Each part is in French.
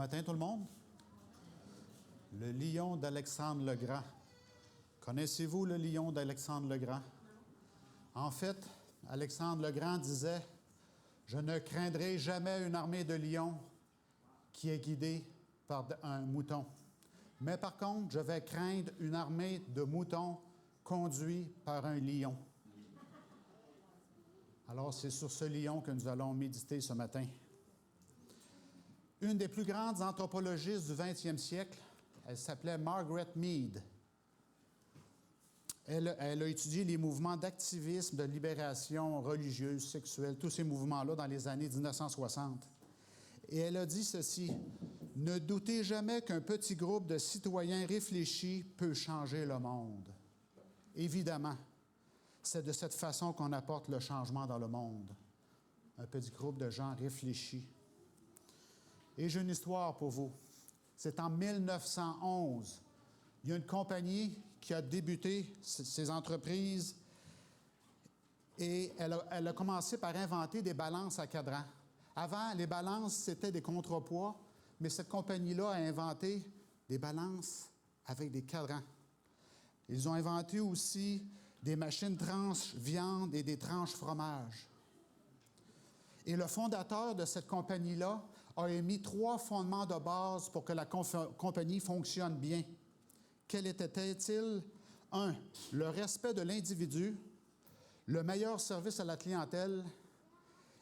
matin, tout le monde. Le lion d'Alexandre le Grand. Connaissez-vous le lion d'Alexandre le Grand? En fait, Alexandre le Grand disait « Je ne craindrai jamais une armée de lions qui est guidée par un mouton. Mais par contre, je vais craindre une armée de moutons conduits par un lion. » Alors, c'est sur ce lion que nous allons méditer ce matin. Une des plus grandes anthropologistes du 20e siècle, elle s'appelait Margaret Mead. Elle a étudié les mouvements d'activisme, de libération religieuse, sexuelle, tous ces mouvements-là dans les années 1960. Et elle a dit ceci, « Ne doutez jamais qu'un petit groupe de citoyens réfléchis peut changer le monde. » Évidemment, c'est de cette façon qu'on apporte le changement dans le monde. Un petit groupe de gens réfléchis. Et j'ai une histoire pour vous. C'est en 1911. Il y a une compagnie qui a débuté ses entreprises et elle a commencé par inventer des balances à cadran. Avant, les balances, c'était des contrepoids, mais cette compagnie-là a inventé des balances avec des cadrans. Ils ont inventé aussi des machines tranches viande et des tranches fromage. Et le fondateur de cette compagnie-là a émis 3 fondements de base pour que la compagnie fonctionne bien. Quels étaient-ils? 1. Le respect de l'individu, le meilleur service à la clientèle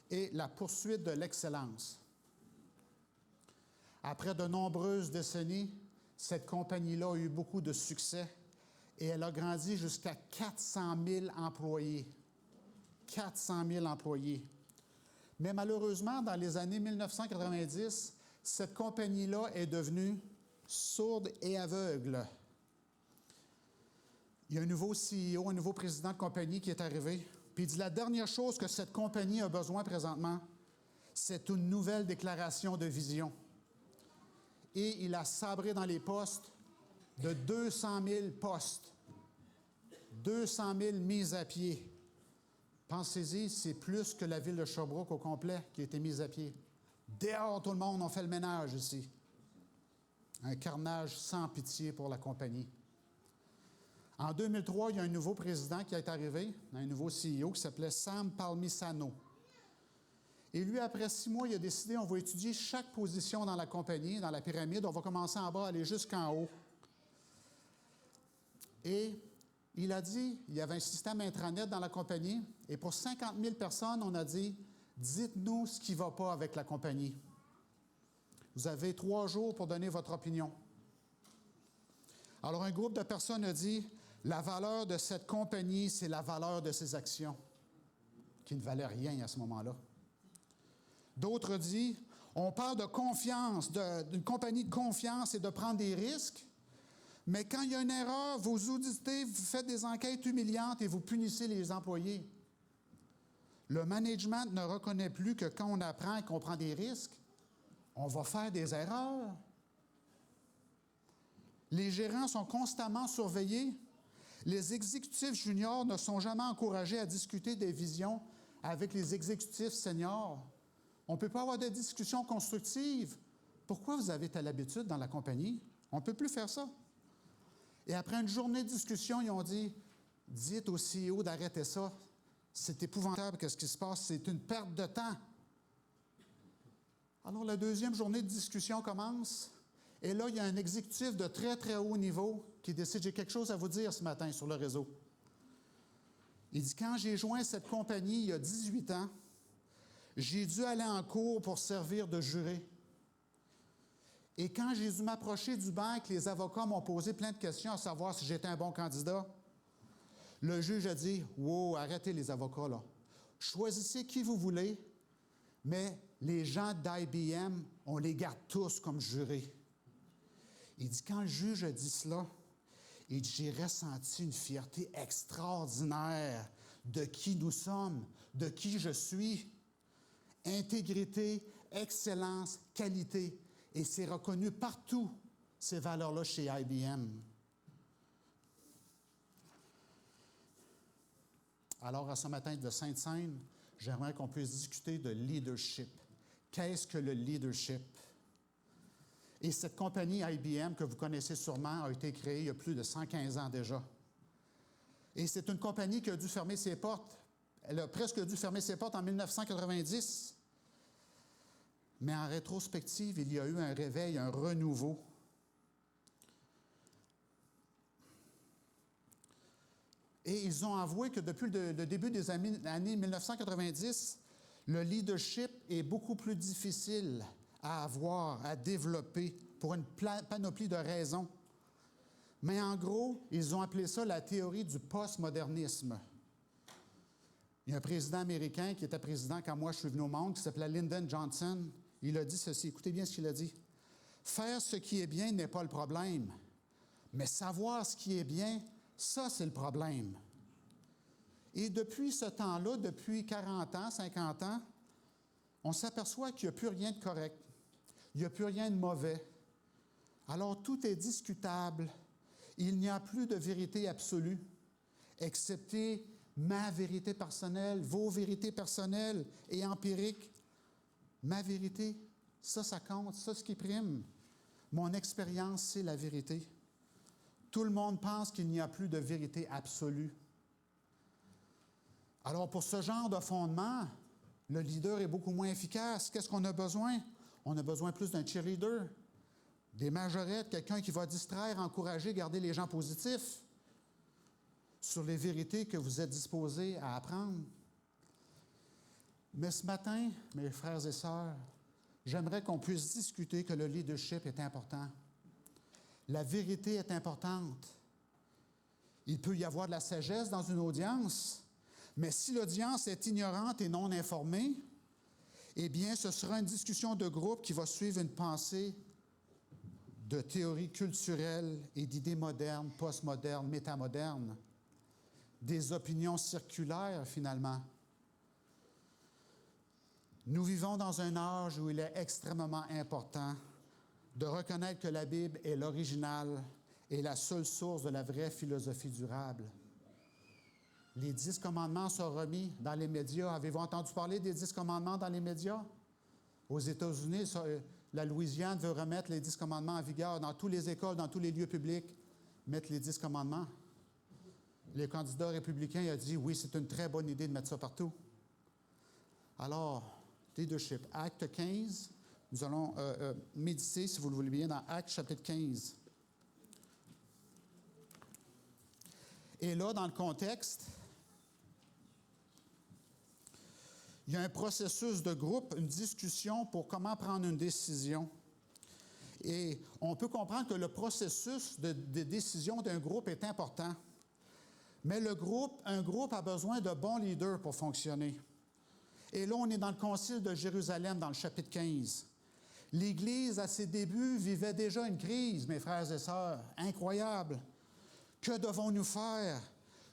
et la poursuite de l'excellence. Après de nombreuses décennies, cette compagnie-là a eu beaucoup de succès et elle a grandi jusqu'à 400 000 employés. 400 000 employés. Mais malheureusement, dans les années 1990, cette compagnie-là est devenue sourde et aveugle. Il y a un nouveau CEO, un nouveau président de compagnie qui est arrivé, puis il dit « La dernière chose que cette compagnie a besoin présentement, c'est une nouvelle déclaration de vision. » Et il a sabré dans les postes de 200 000 postes, 200 000 mises à pied. Pensez-y, c'est plus que la ville de Sherbrooke au complet qui a été mise à pied. Dehors, tout le monde, on fait le ménage ici. Un carnage sans pitié pour la compagnie. En 2003, il y a un nouveau président qui est arrivé, un nouveau CEO qui s'appelait Sam Palmisano. Et lui, après 6 mois, il a décidé, on va étudier chaque position dans la compagnie, dans la pyramide. On va commencer en bas, aller jusqu'en haut. Et il a dit, il y avait un système intranet dans la compagnie, et pour 50 000 personnes, on a dit, dites-nous ce qui ne va pas avec la compagnie. Vous avez 3 jours pour donner votre opinion. Alors, un groupe de personnes a dit, la valeur de cette compagnie, c'est la valeur de ses actions, qui ne valaient rien à ce moment-là. D'autres disent, on parle de confiance, d'une compagnie de confiance et de prendre des risques, mais quand il y a une erreur, vous auditez, vous faites des enquêtes humiliantes et vous punissez les employés. Le management ne reconnaît plus que quand on apprend et qu'on prend des risques, on va faire des erreurs. Les gérants sont constamment surveillés. Les exécutifs juniors ne sont jamais encouragés à discuter des visions avec les exécutifs seniors. On ne peut pas avoir de discussion constructive. Pourquoi vous avez telle habitude dans la compagnie? On ne peut plus faire ça. Et après une journée de discussion, ils ont dit, dites au CEO d'arrêter ça. C'est épouvantable ce qui se passe, c'est une perte de temps. Alors la deuxième journée de discussion commence. Et là, il y a un exécutif de très, très haut niveau qui décide, j'ai quelque chose à vous dire ce matin sur le réseau. Il dit, quand j'ai joint cette compagnie il y a 18 ans, j'ai dû aller en cours pour servir de juré. Et quand j'ai dû m'approcher du banc, les avocats m'ont posé plein de questions à savoir si j'étais un bon candidat, le juge a dit, « Wow, arrêtez les avocats là. Choisissez qui vous voulez, mais les gens d'IBM, on les garde tous comme jurés. » Il dit, quand le juge a dit cela, il dit, j'ai ressenti une fierté extraordinaire de qui nous sommes, de qui je suis. Intégrité, excellence, qualité. Et c'est reconnu partout, ces valeurs-là, chez IBM. Alors, à ce matin de Sainte-Seine, j'aimerais qu'on puisse discuter de leadership. Qu'est-ce que le leadership? Et cette compagnie IBM, que vous connaissez sûrement, a été créée il y a plus de 115 ans déjà. Et c'est une compagnie qui a dû fermer ses portes. Elle a presque dû fermer ses portes en 1990. Mais en rétrospective, il y a eu un réveil, un renouveau. Et ils ont avoué que depuis le début des années 1990, le leadership est beaucoup plus difficile à avoir, à développer, pour une panoplie de raisons. Mais en gros, ils ont appelé ça la théorie du postmodernisme. Il y a un président américain qui était président quand moi je suis venu au monde, qui s'appelait Lyndon Johnson. Il a dit ceci, écoutez bien ce qu'il a dit. « Faire ce qui est bien n'est pas le problème, mais savoir ce qui est bien, ça c'est le problème. » Et depuis ce temps-là, depuis 40 ans, 50 ans, on s'aperçoit qu'il n'y a plus rien de correct. Il n'y a plus rien de mauvais. Alors tout est discutable. Il n'y a plus de vérité absolue, excepté ma vérité personnelle, vos vérités personnelles et empiriques. Ma vérité, ça compte, ça, ce qui prime. Mon expérience, c'est la vérité. Tout le monde pense qu'il n'y a plus de vérité absolue. Alors, pour ce genre de fondement, le leader est beaucoup moins efficace. Qu'est-ce qu'on a besoin? On a besoin plus d'un cheerleader, des majorettes, quelqu'un qui va distraire, encourager, garder les gens positifs sur les vérités que vous êtes disposés à apprendre. Mais ce matin, mes frères et sœurs, j'aimerais qu'on puisse discuter que le leadership est important. La vérité est importante. Il peut y avoir de la sagesse dans une audience, mais si l'audience est ignorante et non informée, eh bien, ce sera une discussion de groupe qui va suivre une pensée de théories culturelles et d'idées modernes, postmodernes, métamodernes, des opinions circulaires, finalement. Nous vivons dans un âge où il est extrêmement important de reconnaître que la Bible est l'original et la seule source de la vraie philosophie durable. Les 10 commandements sont remis dans les médias. Avez-vous entendu parler des 10 commandements dans les médias? Aux États-Unis, la Louisiane veut remettre les 10 commandements en vigueur dans toutes les écoles, dans tous les lieux publics, mettre les 10 commandements. Le candidat républicain a dit, oui, c'est une très bonne idée de mettre ça partout. Alors, leadership, acte 15, nous allons méditer, si vous le voulez bien, dans Actes chapitre 15. Et là, dans le contexte, il y a un processus de groupe, une discussion pour comment prendre une décision. Et on peut comprendre que le processus de décision d'un groupe est important. Mais un groupe a besoin de bons leaders pour fonctionner. Et là, on est dans le Concile de Jérusalem, dans le chapitre 15. L'Église, à ses débuts, vivait déjà une crise, mes frères et sœurs, incroyable. Que devons-nous faire?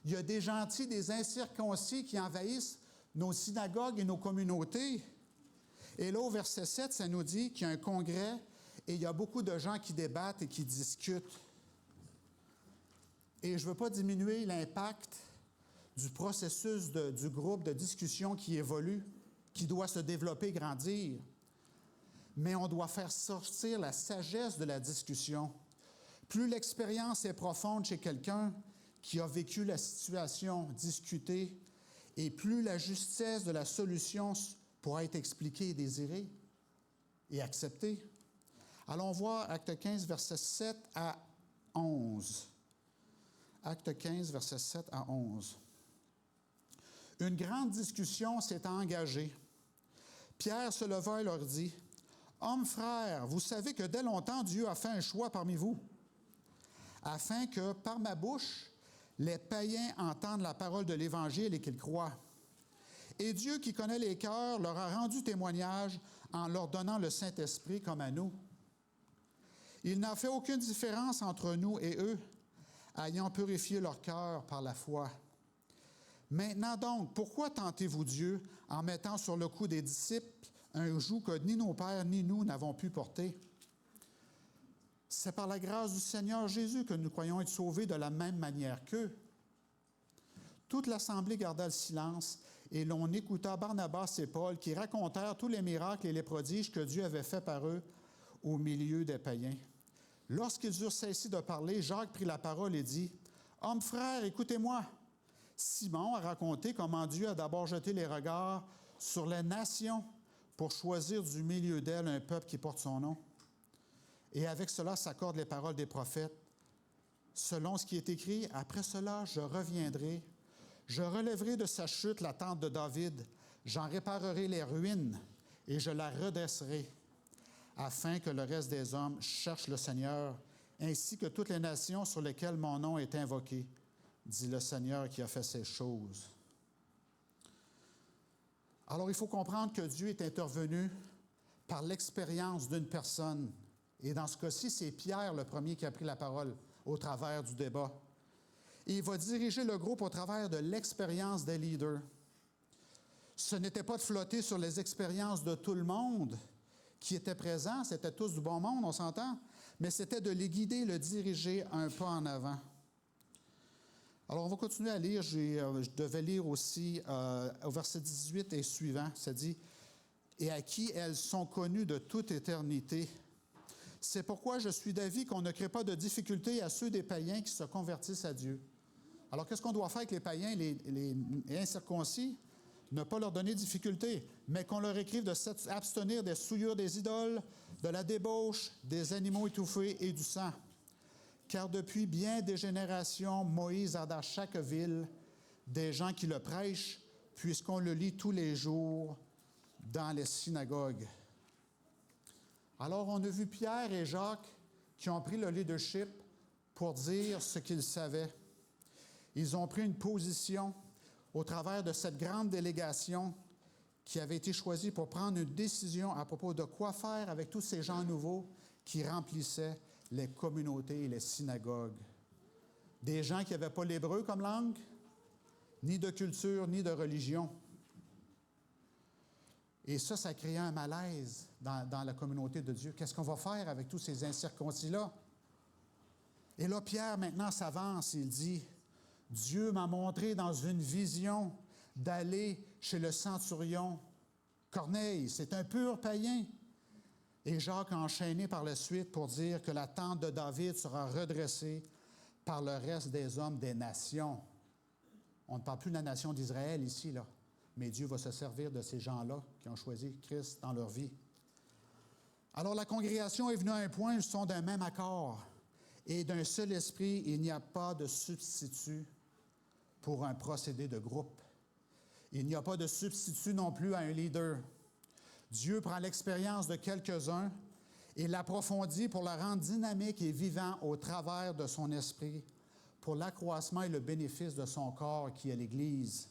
Il y a des gentils, des incirconcis qui envahissent nos synagogues et nos communautés. Et là, au verset 7, ça nous dit qu'il y a un congrès et il y a beaucoup de gens qui débattent et qui discutent. Et je ne veux pas diminuer l'impact du processus du groupe de discussion qui évolue, qui doit se développer, grandir. Mais on doit faire sortir la sagesse de la discussion. Plus l'expérience est profonde chez quelqu'un qui a vécu la situation discutée, et plus la justesse de la solution pourra être expliquée et désirée et acceptée. Allons voir Acte 15, versets 7 à 11. Acte 15, versets 7 à 11. Une grande discussion s'est engagée. Pierre se leva et leur dit, « Hommes frères, vous savez que dès longtemps Dieu a fait un choix parmi vous, afin que, par ma bouche, les païens entendent la parole de l'Évangile et qu'ils croient. Et Dieu, qui connaît les cœurs, leur a rendu témoignage en leur donnant le Saint-Esprit comme à nous. Il n'a fait aucune différence entre nous et eux, ayant purifié leur cœur par la foi. Maintenant donc, pourquoi tentez-vous Dieu en mettant sur le cou des disciples un joug que ni nos pères ni nous n'avons pu porter? C'est par la grâce du Seigneur Jésus que nous croyons être sauvés de la même manière qu'eux. » Toute l'assemblée garda le silence, et l'on écouta Barnabas et Paul qui racontèrent tous les miracles et les prodiges que Dieu avait faits par eux au milieu des païens. Lorsqu'ils eurent cessé de parler, Jacques prit la parole et dit, « Hommes frères, écoutez-moi. Simon a raconté comment Dieu a d'abord jeté les regards sur les nations pour choisir du milieu d'elles un peuple qui porte son nom. Et avec cela s'accordent les paroles des prophètes. Selon ce qui est écrit, après cela, je reviendrai. Je relèverai de sa chute la tente de David. J'en réparerai les ruines et je la redresserai, afin que le reste des hommes cherche le Seigneur, ainsi que toutes les nations sur lesquelles mon nom est invoqué, dit le Seigneur qui a fait ces choses. » Alors, il faut comprendre que Dieu est intervenu par l'expérience d'une personne. Et dans ce cas-ci, c'est Pierre le premier qui a pris la parole au travers du débat. Et il va diriger le groupe au travers de l'expérience des leaders. Ce n'était pas de flotter sur les expériences de tout le monde qui était présent, c'était tous du bon monde, on s'entend, mais c'était de les guider, le diriger un pas en avant. Alors, on va continuer à lire. Je devais lire aussi au verset 18 et suivant. Ça dit, « Et à qui elles sont connues de toute éternité. C'est pourquoi je suis d'avis qu'on ne crée pas de difficulté à ceux des païens qui se convertissent à Dieu. » Alors, qu'est-ce qu'on doit faire avec les païens, les incirconcis? Ne pas leur donner de difficulté, mais qu'on leur écrive de s'abstenir des souillures des idoles, de la débauche, des animaux étouffés et du sang. Car depuis bien des générations, Moïse a dans chaque ville des gens qui le prêchent, puisqu'on le lit tous les jours dans les synagogues. Alors, on a vu Pierre et Jacques qui ont pris le leadership pour dire ce qu'ils savaient. Ils ont pris une position au travers de cette grande délégation qui avait été choisie pour prendre une décision à propos de quoi faire avec tous ces gens nouveaux qui remplissaient les communautés et les synagogues. Des gens qui n'avaient pas l'hébreu comme langue, ni de culture, ni de religion. Et ça créait un malaise dans la communauté de Dieu. Qu'est-ce qu'on va faire avec tous ces incirconcis-là? Et là, Pierre, maintenant, s'avance. Il dit, « Dieu m'a montré dans une vision d'aller chez le centurion Corneille. C'est un pur païen. » Et Jacques a enchaîné par la suite pour dire que la tente de David sera redressée par le reste des hommes des nations. On ne parle plus de la nation d'Israël ici, là. Mais Dieu va se servir de ces gens-là qui ont choisi Christ dans leur vie. Alors la congrégation est venue à un point où ils sont d'un même accord. Et d'un seul esprit, il n'y a pas de substitut pour un procédé de groupe. Il n'y a pas de substitut non plus à un leader. Dieu prend l'expérience de quelques-uns et l'approfondit pour la rendre dynamique et vivant au travers de son esprit, pour l'accroissement et le bénéfice de son corps qui est l'Église.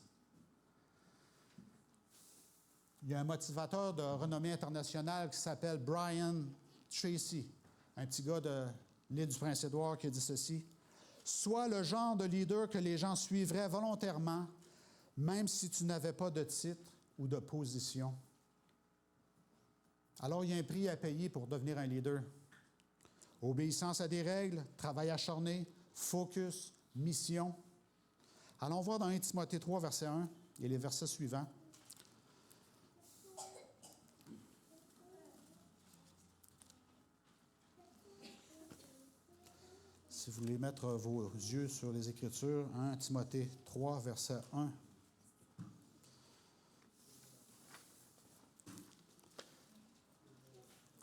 Il y a un motivateur de renommée internationale qui s'appelle Brian Tracy, un petit gars de l'île du Prince-Édouard qui a dit ceci, « Sois le genre de leader que les gens suivraient volontairement, même si tu n'avais pas de titre ou de position. » Alors, il y a un prix à payer pour devenir un leader. Obéissance à des règles, travail acharné, focus, mission. Allons voir dans 1 Timothée 3, verset 1 et les versets suivants. Si vous voulez mettre vos yeux sur les Écritures, 1 Timothée 3, verset 1.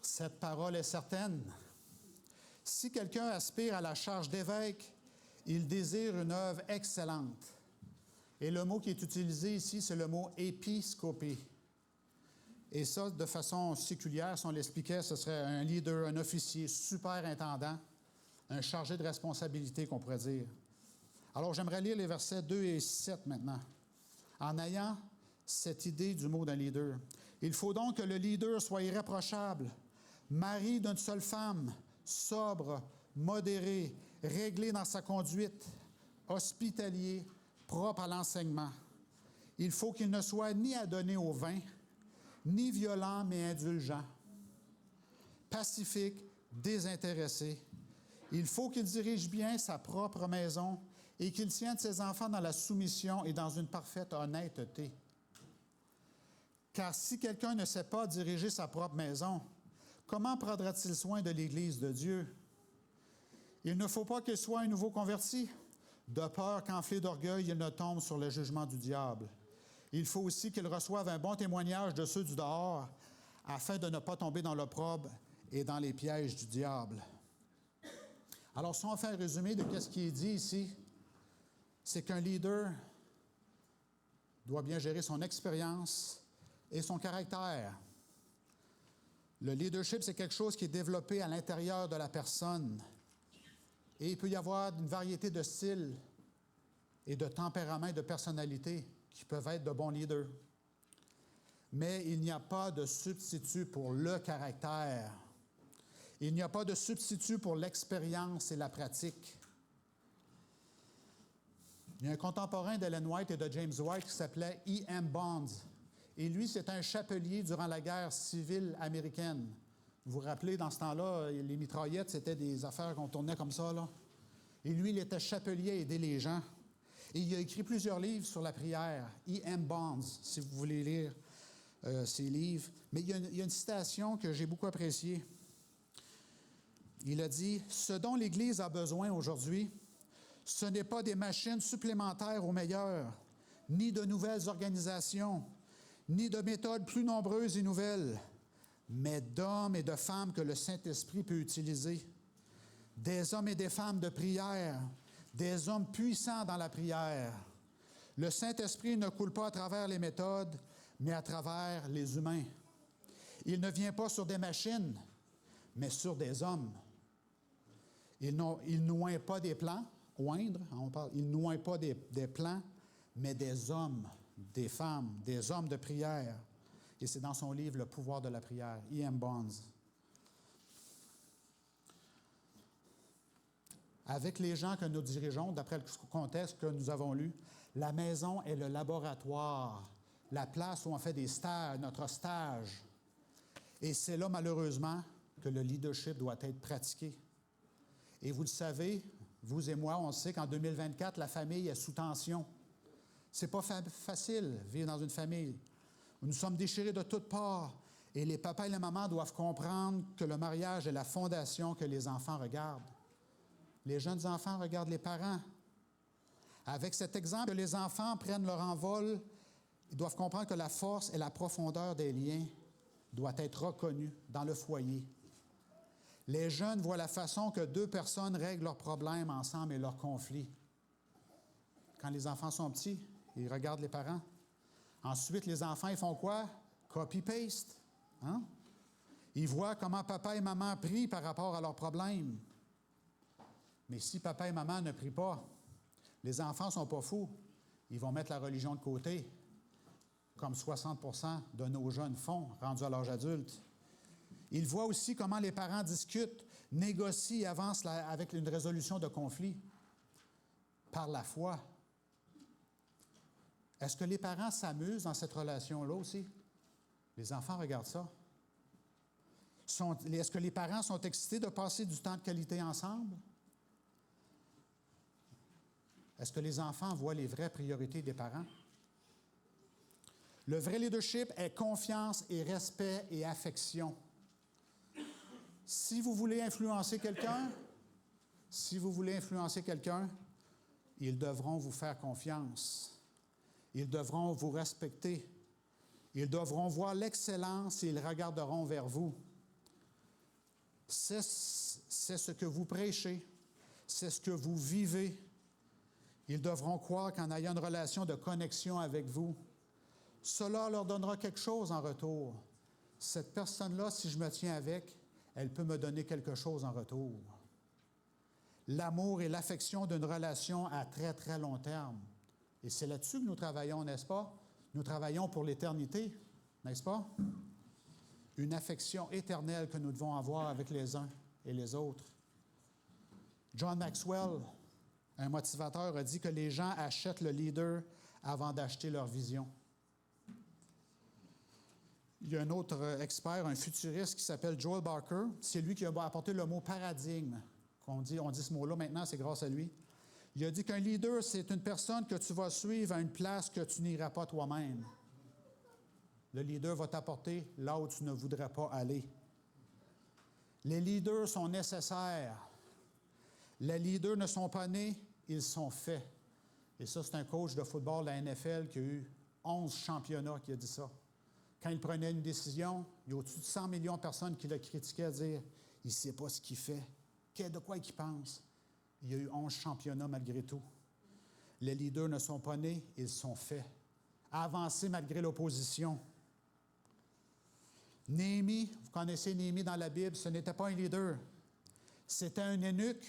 Cette parole est certaine. Si quelqu'un aspire à la charge d'évêque, il désire une œuvre excellente. Et le mot qui est utilisé ici, c'est le mot « épiscopé ». Et ça, de façon séculière, si on l'expliquait, ce serait un leader, un officier, superintendant, un chargé de responsabilité, qu'on pourrait dire. Alors, j'aimerais lire les versets 2 et 7 maintenant, en ayant cette idée du mot d'un leader. « Il faut donc que le leader soit irréprochable, mari d'une seule femme, sobre, modéré, réglé dans sa conduite, hospitalier, propre à l'enseignement. Il faut qu'il ne soit ni adonné au vin, ni violent, mais indulgent, pacifique, désintéressé. Il faut qu'il dirige bien sa propre maison et qu'il tienne ses enfants dans la soumission et dans une parfaite honnêteté. Car si quelqu'un ne sait pas diriger sa propre maison, comment prendra-t-il soin de l'Église de Dieu? Il ne faut pas qu'il soit un nouveau converti, de peur qu'enflé d'orgueil, il ne tombe sur le jugement du diable. Il faut aussi qu'il reçoive un bon témoignage de ceux du dehors, afin de ne pas tomber dans l'opprobre et dans les pièges du diable. Alors, si on fait un résumé de ce qui est dit ici, c'est qu'un leader doit bien gérer son expérience et son caractère. Le leadership, c'est quelque chose qui est développé à l'intérieur de la personne. Et il peut y avoir une variété de styles et de tempéraments et de personnalités qui peuvent être de bons leaders. Mais il n'y a pas de substitut pour le caractère. Il n'y a pas de substitut pour l'expérience et la pratique. Il y a un contemporain d'Ellen White et de James White qui s'appelait E.M. Bonds. Et lui, c'est un chapelier durant la guerre civile américaine. Vous vous rappelez, dans ce temps-là, les mitraillettes, c'était des affaires qu'on tournait comme ça, là. Et lui, il était chapelier à aider les gens. Et il a écrit plusieurs livres sur la prière. E.M. Bonds, si vous voulez lire ses livres. Mais il y a une citation que j'ai beaucoup appréciée. Il a dit « Ce dont l'Église a besoin aujourd'hui, ce n'est pas des machines supplémentaires aux meilleures, ni de nouvelles organisations, ni de méthodes plus nombreuses et nouvelles, mais d'hommes et de femmes que le Saint-Esprit peut utiliser. Des hommes et des femmes de prière, des hommes puissants dans la prière. Le Saint-Esprit ne coule pas à travers les méthodes, mais à travers les humains. Il ne vient pas sur des machines, mais sur des hommes. Il n'oint pas des plans, oindre, il n'oint pas des plans, mais des hommes, des femmes, des hommes de prière. Et c'est dans son livre « Le pouvoir de la prière », E.M. Bonds. Avec les gens que nous dirigeons, d'après le contexte que nous avons lu, la maison est le laboratoire, la place où on fait des stages, notre stage. Et c'est là, malheureusement, que le leadership doit être pratiqué. Et vous le savez, vous et moi, on sait qu'en 2024, la famille est sous tension. C'est pas facile, vivre dans une famille. Nous sommes déchirés de toutes parts. Et les papas et les mamans doivent comprendre que le mariage est la fondation que les enfants regardent. Les jeunes enfants regardent les parents. Avec cet exemple, que les enfants prennent leur envol, ils doivent comprendre que la force et la profondeur des liens doivent être reconnues dans le foyer. Les jeunes voient la façon que deux personnes règlent leurs problèmes ensemble et leurs conflits. Quand les enfants sont petits, ils regardent les parents. Ensuite, les enfants, ils font quoi? Copy-paste. Hein? Ils voient comment papa et maman prient par rapport à leurs problèmes. Mais si papa et maman ne prient pas, les enfants ne sont pas fous. Ils vont mettre la religion de côté, comme 60% de nos jeunes font, rendus à l'âge adulte. Ils voient aussi comment les parents discutent, négocient et avancent avec une résolution de conflit par la foi. Est-ce que les parents s'amusent dans cette relation-là aussi? Les enfants regardent ça. Est-ce que les parents sont excités de passer du temps de qualité ensemble? Est-ce que les enfants voient les vraies priorités des parents? Le vrai leadership est confiance et respect et affection. Si vous voulez influencer quelqu'un, ils devront vous faire confiance. Ils devront vous respecter. Ils devront voir l'excellence et ils regarderont vers vous. C'est ce que vous prêchez. C'est ce que vous vivez. Ils devront croire qu'en ayant une relation de connexion avec vous, cela leur donnera quelque chose en retour. Cette personne-là, si je me tiens avec, elle peut me donner quelque chose en retour. L'amour et l'affection d'une relation à très, très long terme. Et c'est là-dessus que nous travaillons, n'est-ce pas? Nous travaillons pour l'éternité, n'est-ce pas? Une affection éternelle que nous devons avoir avec les uns et les autres. John Maxwell, un motivateur, a dit que les gens achètent le leader avant d'acheter leur vision. Il y a un autre expert, un futuriste qui s'appelle Joel Barker. C'est lui qui a apporté le mot paradigme. On dit ce mot-là maintenant, c'est grâce à lui. Il a dit qu'un leader, c'est une personne que tu vas suivre à une place que tu n'iras pas toi-même. Le leader va t'apporter là où tu ne voudrais pas aller. Les leaders sont nécessaires. Les leaders ne sont pas nés, ils sont faits. Et ça, c'est un coach de football de la NFL qui a eu 11 championnats qui a dit ça. Quand il prenait une décision, il y a au-dessus de 100 millions de personnes qui le critiquaient à dire « Il ne sait pas ce qu'il fait. De quoi il pense? » Il y a eu 11 championnats malgré tout. Les leaders ne sont pas nés, ils sont faits. Avancer malgré l'opposition. Néhémie, vous connaissez Néhémie dans la Bible, ce n'était pas un leader. C'était un eunuque,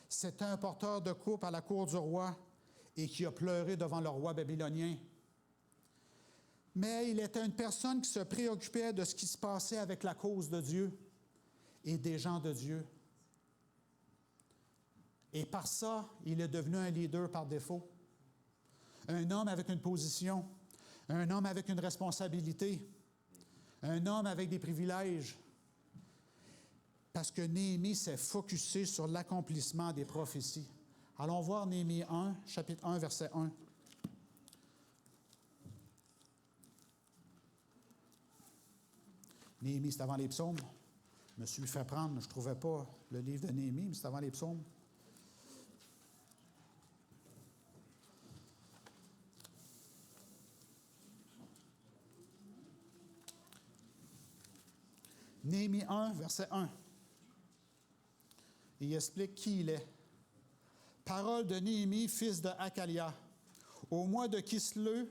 c'était un porteur de coupe à la cour du roi et qui a pleuré devant le roi babylonien. Mais il était une personne qui se préoccupait de ce qui se passait avec la cause de Dieu et des gens de Dieu. Et par ça, il est devenu un leader par défaut. Un homme avec une position, un homme avec une responsabilité, un homme avec des privilèges. Parce que Néhémie s'est focusé sur l'accomplissement des prophéties. Allons voir Néhémie 1, chapitre 1, verset 1. Néhémie, c'est avant les psaumes. Je me suis fait prendre, je ne trouvais pas le livre de Néhémie, mais c'est avant les psaumes. Néhémie 1, verset 1. Il explique qui il est. Parole de Néhémie, fils de Hakalia. Au mois de Kisleu,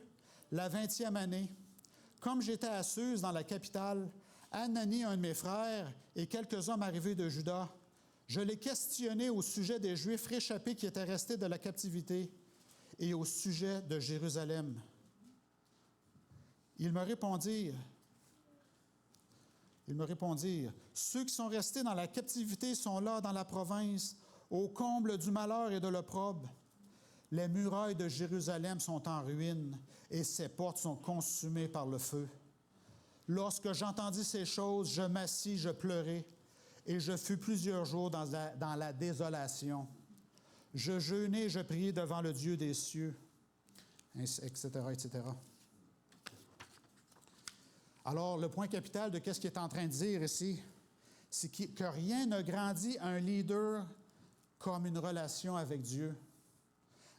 la 20e année, comme j'étais à Suse, dans la capitale, Hanani, un de mes frères, et quelques hommes arrivés de Juda, je les questionnai au sujet des Juifs réchappés qui étaient restés de la captivité et au sujet de Jérusalem. Ils me répondirent, ceux qui sont restés dans la captivité sont là dans la province, au comble du malheur et de l'opprobre. Les murailles de Jérusalem sont en ruine et ses portes sont consumées par le feu. Lorsque j'entendis ces choses, je m'assis, je pleurai, et je fus plusieurs jours dans la désolation. Je jeûnai, je priai devant le Dieu des cieux, etc., etc. Alors, le point capital de ce qu'il est en train de dire ici, c'est que rien ne grandit un leader comme une relation avec Dieu.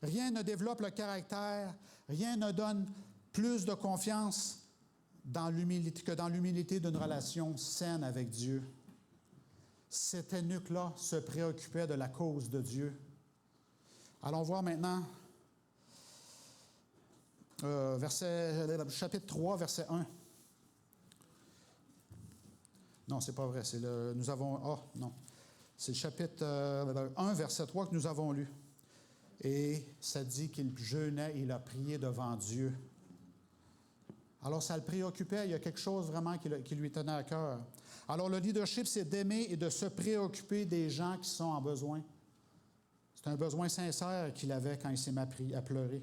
Rien ne développe le caractère, rien ne donne plus de confiance que dans l'humilité d'une relation saine avec Dieu. Cet eunuque-là se préoccupait de la cause de Dieu. Allons voir maintenant chapitre 3, verset 1. Non, c'est pas vrai. C'est le chapitre 1, verset 3 que nous avons lu. Et ça dit qu'il jeûnait, il a prié devant Dieu. Alors, ça le préoccupait. Il y a quelque chose vraiment qui lui tenait à cœur. Alors, le leadership, c'est d'aimer et de se préoccuper des gens qui sont en besoin. C'est un besoin sincère qu'il avait quand il s'est mis à pleurer.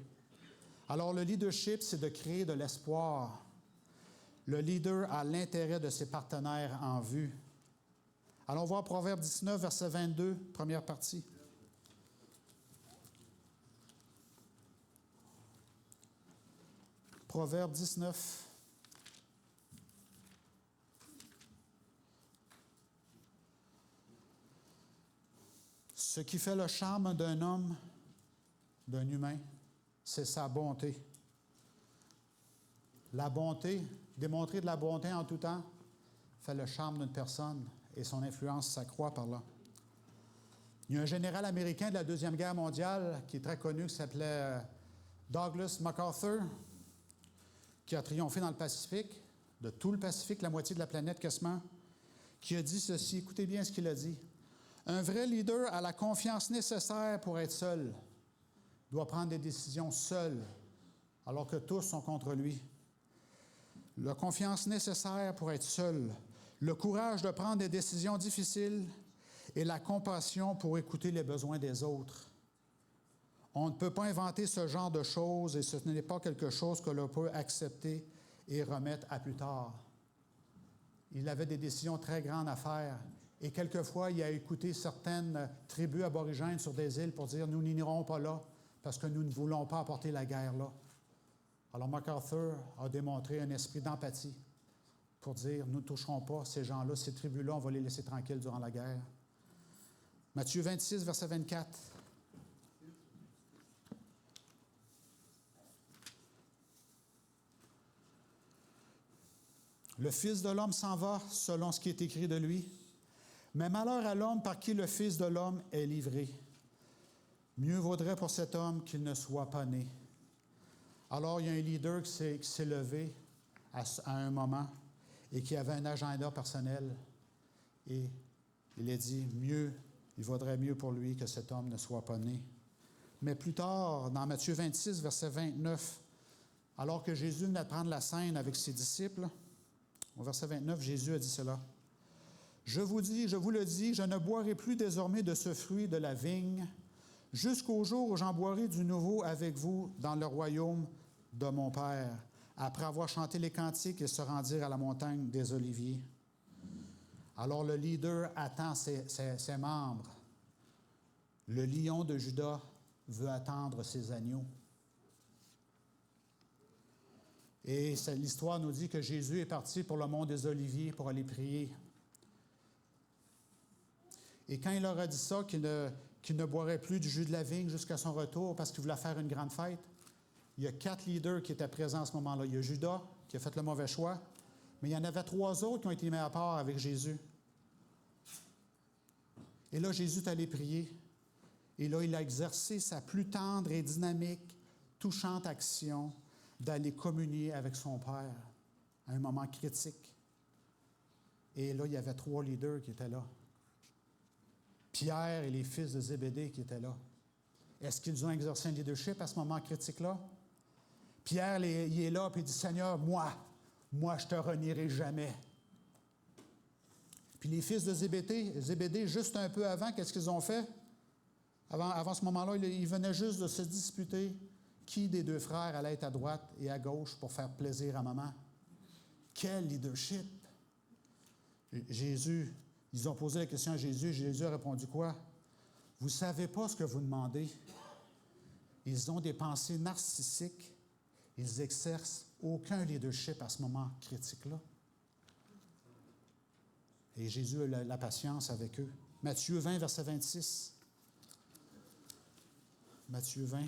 Alors, le leadership, c'est de créer de l'espoir. Le leader a l'intérêt de ses partenaires en vue. Allons voir Proverbe 19, verset 22, première partie. Proverbe 19. Ce qui fait le charme d'un homme, d'un humain, c'est sa bonté. La bonté, démontrer de la bonté en tout temps, fait le charme d'une personne et son influence s'accroît par là. Il y a un général américain de la Deuxième Guerre mondiale qui est très connu, qui s'appelait Douglas MacArthur, qui a triomphé dans le Pacifique, de tout le Pacifique, la moitié de la planète quasiment, qui a dit ceci, écoutez bien ce qu'il a dit. Un vrai leader a la confiance nécessaire pour être seul, doit prendre des décisions seul, alors que tous sont contre lui. La confiance nécessaire pour être seul, le courage de prendre des décisions difficiles et la compassion pour écouter les besoins des autres. On ne peut pas inventer ce genre de choses et ce n'est pas quelque chose que l'on peut accepter et remettre à plus tard. Il avait des décisions très grandes à faire et quelquefois, il a écouté certaines tribus aborigènes sur des îles pour dire « Nous n'irons pas là parce que nous ne voulons pas apporter la guerre là ». Alors MacArthur a démontré un esprit d'empathie pour dire, nous ne toucherons pas ces gens-là, ces tribus-là, on va les laisser tranquilles durant la guerre. Matthieu 26, verset 24. Le Fils de l'homme s'en va selon ce qui est écrit de lui, mais malheur à l'homme par qui le Fils de l'homme est livré. Mieux vaudrait pour cet homme qu'il ne soit pas né. Alors, il y a un leader qui s'est levé à un moment et qui avait un agenda personnel. Et il a dit, il vaudrait mieux pour lui que cet homme ne soit pas né. Mais plus tard, dans Matthieu 26, verset 29, alors que Jésus venait de prendre la scène avec ses disciples, au verset 29, Jésus a dit cela. Je vous le dis, je ne boirai plus désormais de ce fruit de la vigne, jusqu'au jour où j'en boirai du nouveau avec vous dans le royaume de mon Père. Après avoir chanté les cantiques, ils se rendirent à la montagne des Oliviers. Alors le leader attend ses membres. Le lion de Juda veut attendre ses agneaux. Et l'histoire nous dit que Jésus est parti pour le mont des Oliviers pour aller prier. Et quand il leur a dit ça, qu'il ne boirait plus du jus de la vigne jusqu'à son retour parce qu'il voulait faire une grande fête, il y a 4 leaders qui étaient présents à ce moment-là. Il y a Judas qui a fait le mauvais choix, mais il y en avait 3 autres qui ont été mis à part avec Jésus. Et là, Jésus est allé prier. Et là, il a exercé sa plus tendre et dynamique, touchante action d'aller communier avec son Père à un moment critique. Et là, il y avait 3 leaders qui étaient là. Pierre et les fils de Zébédée qui étaient là. Est-ce qu'ils ont exercé un leadership à ce moment critique-là? Pierre, il est là, puis il dit, « Seigneur, moi, je ne te renierai jamais. » Puis les fils de Zébédée, juste un peu avant, qu'est-ce qu'ils ont fait? Avant ce moment-là, ils venaient juste de se disputer qui des 2 frères allait être à droite et à gauche pour faire plaisir à maman. Quel leadership! Jésus, ils ont posé la question à Jésus. Jésus a répondu quoi? Vous ne savez pas ce que vous demandez. Ils ont des pensées narcissiques. Ils n'exercent aucun leadership à ce moment critique-là. Et Jésus a la patience avec eux. Matthieu 20, verset 26. Matthieu 20,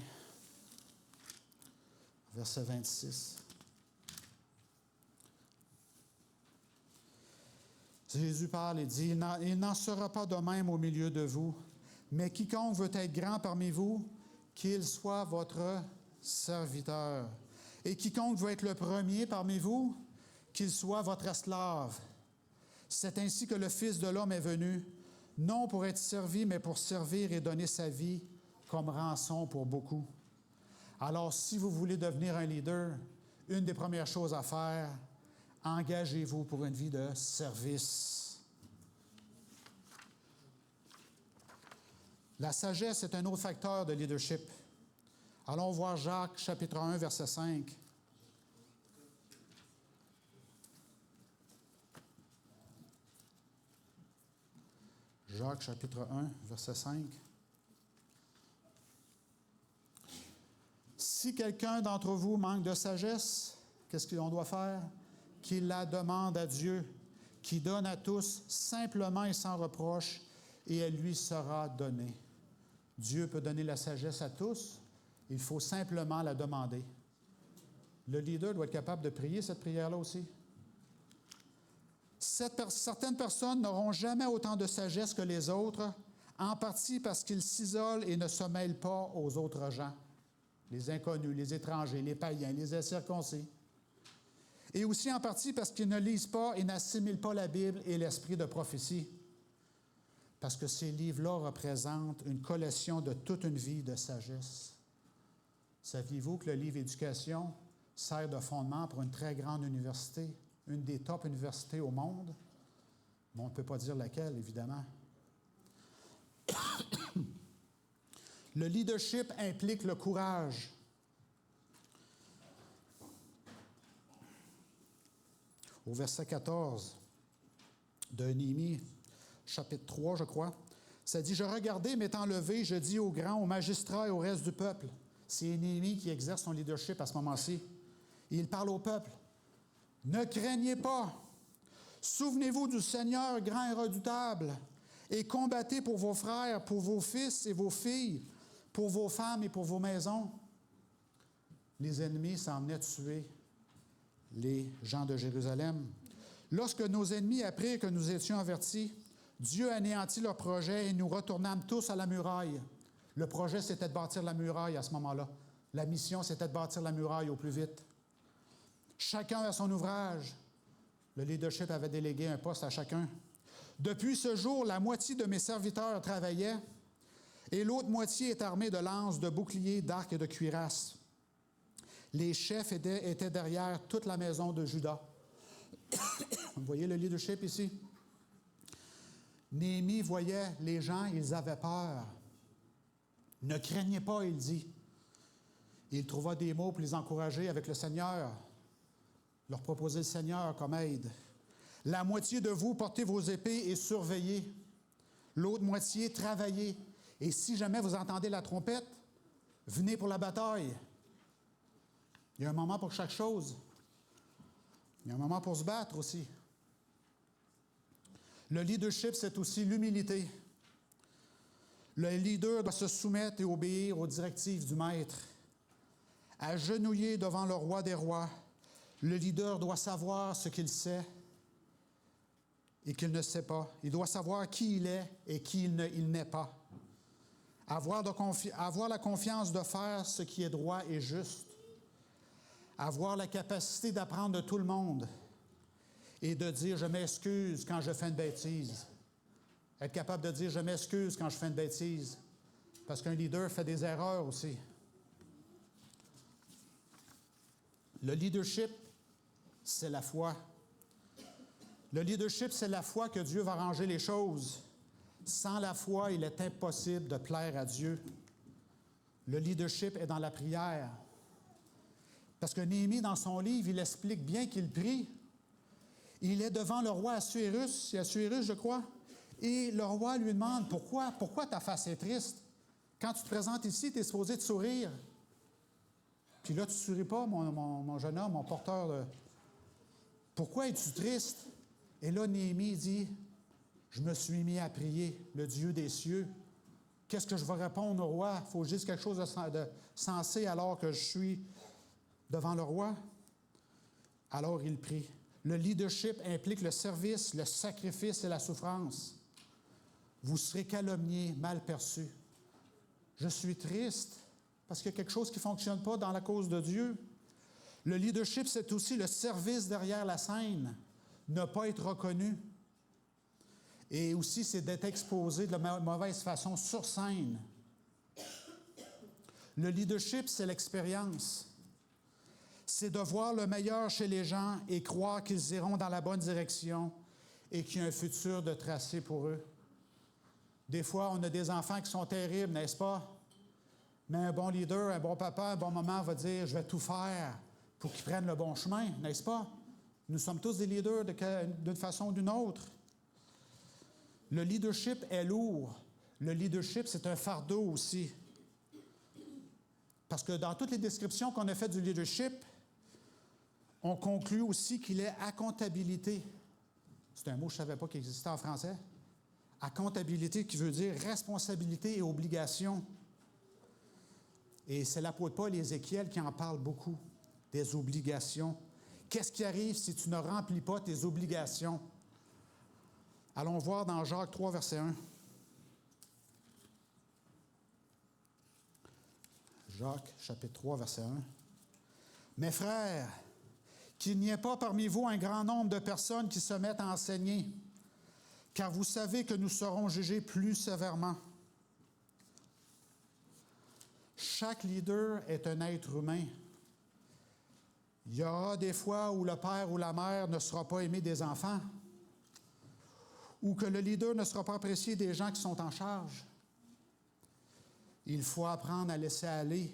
verset 26. Jésus parle et dit, « Il n'en sera pas de même au milieu de vous, mais quiconque veut être grand parmi vous, qu'il soit votre serviteur. Et quiconque veut être le premier parmi vous, qu'il soit votre esclave. C'est ainsi que le Fils de l'homme est venu, non pour être servi, mais pour servir et donner sa vie comme rançon pour beaucoup. » Alors, si vous voulez devenir un leader, une des premières choses à faire, engagez-vous pour une vie de service. La sagesse est un autre facteur de leadership. Allons voir Jacques, chapitre 1, verset 5. Jacques, chapitre 1, verset 5. Si quelqu'un d'entre vous manque de sagesse, qu'est-ce qu'on doit faire? Qu'il la demande à Dieu, qui donne à tous simplement et sans reproche, et elle lui sera donnée. Dieu peut donner la sagesse à tous, il faut simplement la demander. Le leader doit être capable de prier cette prière-là aussi. Certaines personnes n'auront jamais autant de sagesse que les autres, en partie parce qu'ils s'isolent et ne se mêlent pas aux autres gens, les inconnus, les étrangers, les païens, les incirconcis. Et aussi en partie parce qu'ils ne lisent pas et n'assimilent pas la Bible et l'esprit de prophétie. Parce que ces livres-là représentent une collection de toute une vie de sagesse. Saviez-vous que le livre Éducation sert de fondement pour une très grande université, une des top universités au monde? Mais on ne peut pas dire laquelle, évidemment. Le leadership implique le courage. Au verset 14 de Néhémie, chapitre 3, je crois, ça dit « Je regardais, m'étant levé, je dis aux grands, aux magistrats et au reste du peuple. » C'est Néhémie qui exerce son leadership à ce moment-ci. Et il parle au peuple. « Ne craignez pas, Souvenez-vous du Seigneur grand et redoutable, et combattez pour vos frères, pour vos fils et vos filles, pour vos femmes et pour vos maisons. Les ennemis s'en venaient tuer les gens de Jérusalem. Lorsque nos ennemis apprirent que nous étions avertis, Dieu anéantit leur projet et nous retournâmes tous à la muraille. Le projet, c'était de bâtir la muraille à ce moment-là. La mission, c'était de bâtir la muraille au plus vite. Chacun à son ouvrage. Le leadership avait délégué un poste à chacun. Depuis ce jour, la moitié de mes serviteurs travaillaient et l'autre moitié est armée de lances, de boucliers, d'arcs et de cuirasses. Les chefs étaient derrière toute la maison de Juda. Vous voyez le leadership ici? Néhémie voyait les gens, ils avaient peur. Ne craignez pas, il dit. Il trouva des mots pour les encourager avec le Seigneur, leur proposer le Seigneur comme aide. La moitié de vous, portez vos épées et surveillez. L'autre moitié, travaillez. Et si jamais vous entendez la trompette, venez pour la bataille. Il y a un moment pour chaque chose. Il y a un moment pour se battre aussi. Le leadership, c'est aussi l'humilité. Le leader doit se soumettre et obéir aux directives du maître. Agenouillé devant le roi des rois, le leader doit savoir ce qu'il sait et qu'il ne sait pas. Il doit savoir qui il est et qui il n'est pas. Avoir la confiance de faire ce qui est droit et juste. Avoir la capacité d'apprendre de tout le monde et de dire « je m'excuse quand je fais une bêtise ». Être capable de dire « je m'excuse quand je fais une bêtise ». Parce qu'un leader fait des erreurs aussi. Le leadership, c'est la foi. Le leadership, c'est la foi que Dieu va arranger les choses. Sans la foi, il est impossible de plaire à Dieu. Le leadership est dans la prière. Parce que Néhémie, dans son livre, il explique bien qu'il prie. Il est devant le roi Assuérus, c'est Assuérus, je crois, et le roi lui demande « Pourquoi ta face est triste? Quand tu te présentes ici, tu es supposé te sourire. Puis là, tu ne souris pas, mon jeune homme, mon porteur de... Pourquoi es-tu triste? » Et là, Néhémie dit « Je me suis mis à prier le Dieu des cieux. Qu'est-ce que je vais répondre au roi? Il faut que je dise quelque chose de sensé alors que je suis devant le roi. » Alors il prie. Le leadership implique le service, le sacrifice et la souffrance. Vous serez calomnié, mal perçu. Je suis triste parce qu'il y a quelque chose qui ne fonctionne pas dans la cause de Dieu. Le leadership, c'est aussi le service derrière la scène, ne pas être reconnu. Et aussi, c'est d'être exposé de la mauvaise façon sur scène. Le leadership, c'est l'expérience. C'est de voir le meilleur chez les gens et croire qu'ils iront dans la bonne direction et qu'il y a un futur de tracé pour eux. Des fois, on a des enfants qui sont terribles, n'est-ce pas? Mais un bon leader, un bon papa, un bon maman va dire « je vais tout faire pour qu'ils prennent le bon chemin », n'est-ce pas? Nous sommes tous des leaders d'une façon ou d'une autre. Le leadership est lourd. Le leadership, c'est un fardeau aussi. Parce que dans toutes les descriptions qu'on a faites du leadership, on conclut aussi qu'il est à comptabilité. C'est un mot que je ne savais pas qu'il existait en français. À comptabilité, qui veut dire responsabilité et obligation. Et c'est l'apôtre Paul et Ézéchiel qui en parlent beaucoup, des obligations. Qu'est-ce qui arrive si tu ne remplis pas tes obligations? Allons voir dans Jacques 3, verset 1. Jacques, chapitre 3, verset 1. « Mes frères, qu'il n'y ait pas parmi vous un grand nombre de personnes qui se mettent à enseigner, car vous savez que nous serons jugés plus sévèrement. » Chaque leader est un être humain. Il y aura des fois où le père ou la mère ne sera pas aimé des enfants, ou que le leader ne sera pas apprécié des gens qui sont en charge. Il faut apprendre à laisser aller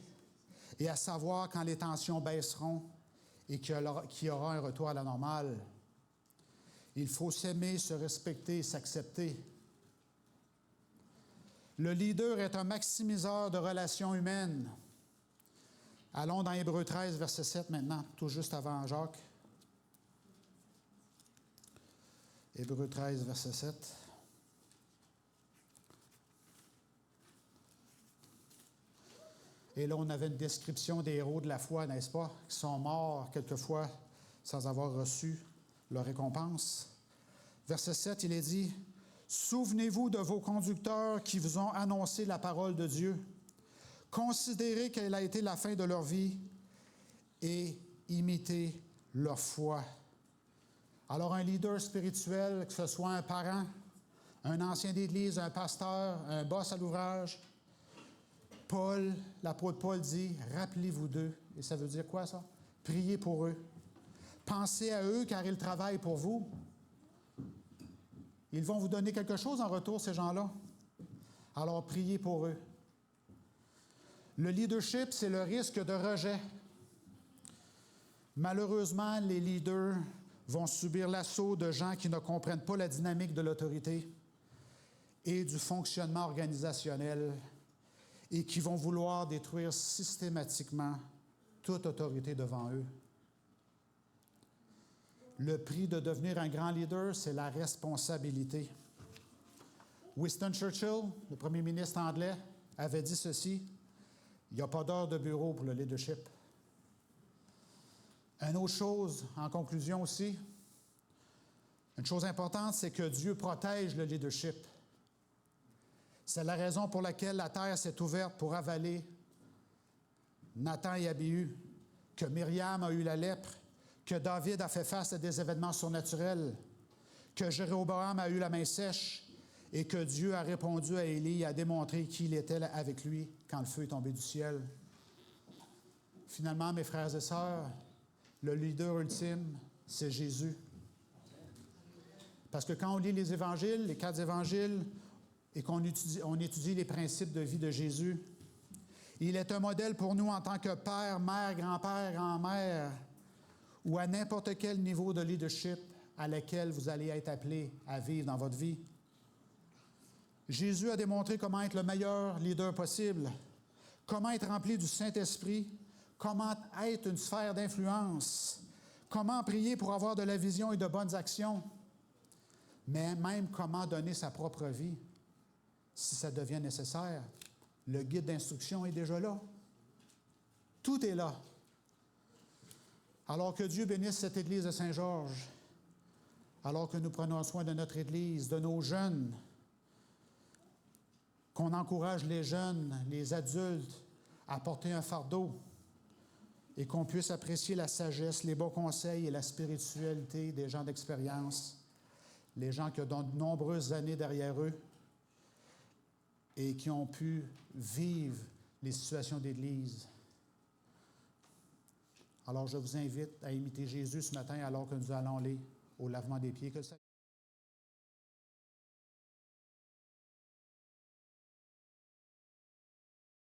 et à savoir quand les tensions baisseront et qu'il y aura un retour à la normale. Il faut s'aimer, se respecter, s'accepter. Le leader est un maximiseur de relations humaines. Allons dans Hébreux 13, verset 7 maintenant, tout juste avant Jacques. Hébreux 13, verset 7. Et là, on avait une description des héros de la foi, n'est-ce pas, qui sont morts quelquefois sans avoir reçu leur récompense. Verset 7, il est dit, « Souvenez-vous de vos conducteurs qui vous ont annoncé la parole de Dieu. Considérez quelle a été la fin de leur vie et imitez leur foi. » Alors, un leader spirituel, que ce soit un parent, un ancien d'église, un pasteur, un boss à l'ouvrage, Paul, l'apôtre Paul dit, « Rappelez-vous d'eux. » Et ça veut dire quoi, ça? Priez pour eux. Pensez à eux, car ils travaillent pour vous. Ils vont vous donner quelque chose en retour, ces gens-là. Alors, priez pour eux. Le leadership, c'est le risque de rejet. Malheureusement, les leaders vont subir l'assaut de gens qui ne comprennent pas la dynamique de l'autorité et du fonctionnement organisationnel et qui vont vouloir détruire systématiquement toute autorité devant eux. Le prix de devenir un grand leader, c'est la responsabilité. Winston Churchill, le premier ministre anglais, avait dit ceci, « Il n'y a pas d'heure de bureau pour le leadership. » Une autre chose, en conclusion aussi, une chose importante, c'est que Dieu protège le leadership. C'est la raison pour laquelle la terre s'est ouverte pour avaler Nathan et Abihu, que Myriam a eu la lèpre, que David a fait face à des événements surnaturels, que Jéroboam a eu la main sèche et que Dieu a répondu à Élie et a démontré qu'il était avec lui quand le feu est tombé du ciel. Finalement, mes frères et sœurs, le leader ultime, c'est Jésus. Parce que quand on lit les évangiles, les 4 évangiles, et qu'on étudie les principes de vie de Jésus, il est un modèle pour nous en tant que père, mère, grand-père, grand-mère, ou à n'importe quel niveau de leadership à lequel vous allez être appelé à vivre dans votre vie. Jésus a démontré comment être le meilleur leader possible, comment être rempli du Saint-Esprit, comment être une sphère d'influence, comment prier pour avoir de la vision et de bonnes actions, mais même comment donner sa propre vie, si ça devient nécessaire. Le guide d'instruction est déjà là. Tout est là. Alors que Dieu bénisse cette Église de Saint-Georges, alors que nous prenons soin de notre Église, de nos jeunes, qu'on encourage les jeunes, les adultes à porter un fardeau et qu'on puisse apprécier la sagesse, les bons conseils et la spiritualité des gens d'expérience, les gens qui ont de nombreuses années derrière eux et qui ont pu vivre les situations d'Église. Alors, je vous invite à imiter Jésus ce matin alors que nous allons aller au lavement des pieds. Que le